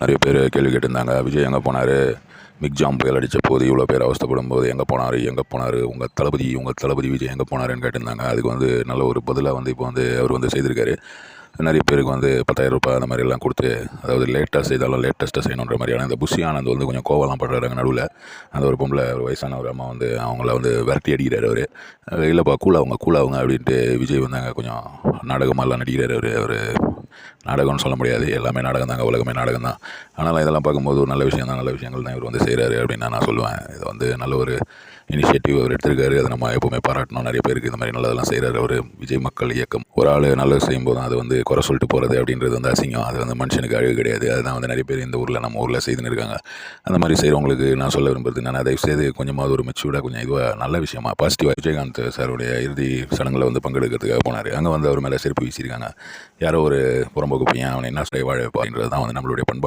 நிறைய பேர் கேள்வி கேட்டிருந்தாங்க. விஜய் எங்கே போனார், மிக் ஜாம் புயல் அடித்த போது இவ்வளோ பேர் அவஸ்தைப்படும் போது எங்கே போனார் உங்கள் தளபதி விஜய் எங்கே போனாருன்னு கேட்டிருந்தாங்க. அதுக்கு நல்ல ஒரு பதிலாக இப்போ அவர் செய்திருக்காரு. நிறைய பேருக்கு 10,000 ரூபாய் அந்த மாதிரிலாம் கொடுத்து, அதாவது லேட்டாக செய்தாலும் லேட்டஸ்ட்டாக செய்யணுன்ற மாதிரியான இந்த புஷி ஆனந்த் கொஞ்சம் கோவலாம் படுறாங்க நடுவில். அந்த ஒரு பொம்பளை ஒரு வயசான ஒரு அம்மா அவங்கள விரட்டி அடிக்கிறார் அவர். இல்லைப்பா கூலாவுங்க அப்படின்ட்டு விஜய் அங்கே கொஞ்சம் நாடகமாகலாம் நடிக்கிறார். அவர் நாடகம்னு சொல்ல முடியாது, எல்லாமே நாடகம் தாங்க, உலகமே நாடகம் தான். ஆனாலும் இதெல்லாம் பார்க்கும்போது ஒரு நல்ல விஷயம் தான், நல்ல விஷயங்கள் தான் இவர் செய்கிறாரு அப்படின்னு நான் சொல்லுவேன். இது நல்ல ஒரு இனிஷியேட்டிவ் அவர் எடுத்திருக்காரு. அதை நம்ம எப்போவுமே பாராட்டணும். நிறைய பேருக்கு இந்த மாதிரி நல்லதெல்லாம் செய்கிறாரு அவர். விஜய் மக்கள் இயக்கம். ஒரு ஆள் நல்லது செய்யும்போது அது குறை சொல்லிட்டு போகிறது அப்படின்றது அசிங்கம். அது மனுஷனுக்கு அழகு கிடையாது. அதுதான் நிறைய பேர் இந்த ஊரில் நம்ம ஊரில் செய்துன்னு இருக்காங்க. அந்த மாதிரி செய்கிறவங்களுக்கு நான் சொல்ல விரும்புறது நான் தயவு செய்து கொஞ்சமாவது ஒரு மெச்சூர்டாக கொஞ்சம் இதுவாக நல்ல விஷயமா பாசிட்டிவாக. விஜயகாந்த் சாருடைய இறுதி சடங்கில் பங்கெடுக்கிறதுக்காக போனார். அங்கே அவர் மேலே செருப்பு வீசியிருக்காங்க. யாரோ ஒரு புறம்போக்கு பையன் அவனை என்ன வாழ வைப்பான்றது தான் நம்மளுடைய பண்பாடு.